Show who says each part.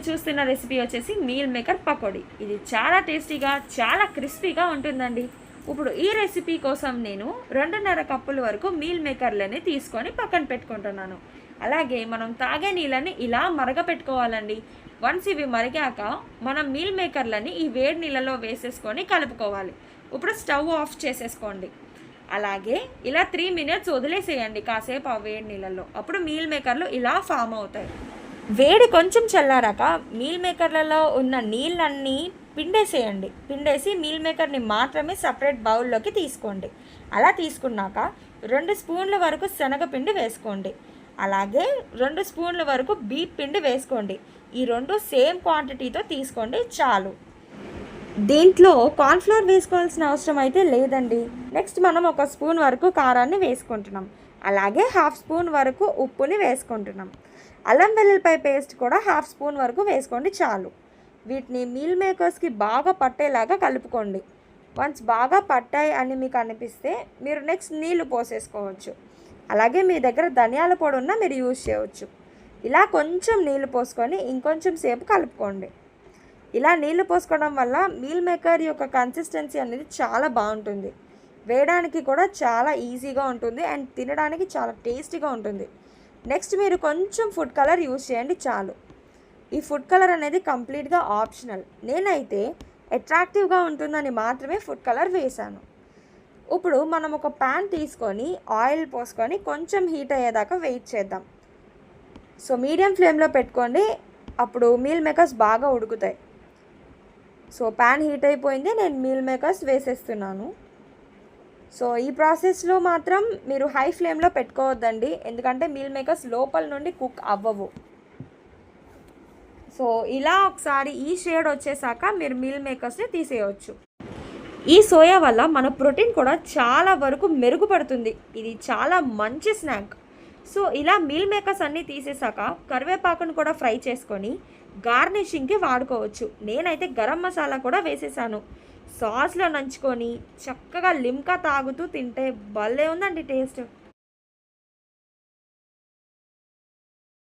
Speaker 1: మీరు చూస్తున్న రెసిపీ వచ్చేసి మీల్ మేకర్ పకోడీ. ఇది చాలా టేస్టీగా చాలా క్రిస్పీగా ఉంటుందండి. ఇప్పుడు ఈ రెసిపీ కోసం నేను 2.5 కప్పుల వరకు మీల్ మేకర్లని తీసుకొని పక్కన పెట్టుకుంటున్నాను. అలాగే మనం తాగే నీళ్ళని ఇలా మరగపెట్టుకోవాలండి. వన్స్ ఇవి మరిగాక మనం మీల్ మేకర్లని ఈ వేడి నీళ్ళలో వేసేసుకొని కలుపుకోవాలి. ఇప్పుడు స్టవ్ ఆఫ్ చేసేసుకోండి. అలాగే ఇలా 3 మినిట్స్ వదిలేసేయండి కాసేపు ఆ వేడి నీళ్ళల్లో. అప్పుడు మీల్ మేకర్లు ఇలా ఫామ్ అవుతాయి. వేడి కొంచెం చల్లారాక మీల్ మేకర్లలో ఉన్న నీళ్ళన్నీ పిండేసి మీల్ మేకర్ని మాత్రమే సపరేట్ బౌల్లోకి తీసుకోండి. అలా తీసుకున్నాక 2 స్పూన్ల వరకు శనగపిండి వేసుకోండి. అలాగే 2 స్పూన్ల వరకు బీట్ పిండి వేసుకోండి. ఈ 2 సేమ్ క్వాంటిటీతో తీసుకోండి చాలు. దీంట్లో కార్న్ఫ్లోర్ వేసుకోవాల్సిన అవసరం అయితే లేదండి. నెక్స్ట్ మనం 1 స్పూన్ వరకు కారాన్ని వేసుకుంటున్నాం. అలాగే 1/2 స్పూన్ వరకు ఉప్పుని వేసుకుంటున్నాం. అల్లం వెల్లుల్లిపాయ పేస్ట్ కూడా 1/2 స్పూన్ వరకు వేసుకోండి చాలు. వీటిని మీల్ మేకర్స్కి బాగా పట్టేలాగా కలుపుకోండి. వన్స్ బాగా పట్టాయి అని మీకు అనిపిస్తే మీరు నెక్స్ట్ నీళ్లు పోసేసుకోవచ్చు. అలాగే మీ దగ్గర ధనియాల పొడి ఉన్నా మీరు యూజ్ చేయవచ్చు. ఇలా కొంచెం నీళ్లు పోసుకొని ఇంకొంచెం సేపు కలుపుకోండి. ఇలా నీళ్లు పోసుకోవడం వల్ల మీల్ మేకర్ యొక్క కన్సిస్టెన్సీ అనేది చాలా బాగుంటుంది. వేయడానికి కూడా చాలా ఈజీగా ఉంటుంది అండ్ తినడానికి చాలా టేస్టీగా ఉంటుంది. నెక్స్ట్ మీరు కొంచెం ఫుడ్ కలర్ యూజ్ చేయండి చాలు. ఈ ఫుడ్ కలర్ అనేది కంప్లీట్గా ఆప్షనల్. నేనైతే అట్రాక్టివ్గా ఉంటుందని మాత్రమే ఫుడ్ కలర్ వేశాను. ఇప్పుడు మనం ఒక ప్యాన్ తీసుకొని ఆయిల్ పోసుకొని కొంచెం హీట్ అయ్యేదాకా వెయిట్ చేద్దాం. సో మీడియం ఫ్లేమ్లో పెట్టుకోండి, అప్పుడు మీల్ మేకర్స్ బాగా ఉడుకుతాయి. సో ప్యాన్ హీట్ అయిపోయింది, నేను మీల్ మేకర్స్ వేసేస్తున్నాను. సో ఈ ప్రాసెస్లో మాత్రం మీరు హై ఫ్లేమ్లో పెట్టుకోవద్దండి, ఎందుకంటే మీల్ మేకర్స్ లోపల నుండి కుక్ అవ్వవు. సో ఇలా ఒకసారి ఈ షేడ్ వచ్చేసాక మీరు మీల్ మేకర్స్ని తీసేయవచ్చు. ఈ సోయా వల్ల మన ప్రోటీన్ కూడా చాలా వరకు మెరుగుపడుతుంది. ఇది చాలా మంచి స్నాక్. సో ఇలా మీల్ మేకర్స్ అన్నీ తీసేసాక కరివేపాకును కూడా ఫ్రై చేసుకొని గార్నిషింగ్కి వాడుకోవచ్చు. నేనైతే గరం మసాలా కూడా వేసేసాను. సాస్లో నంచుకొని చక్కగా లిమ్కా తాగుతూ తింటే భలే ఉందండి టేస్ట్.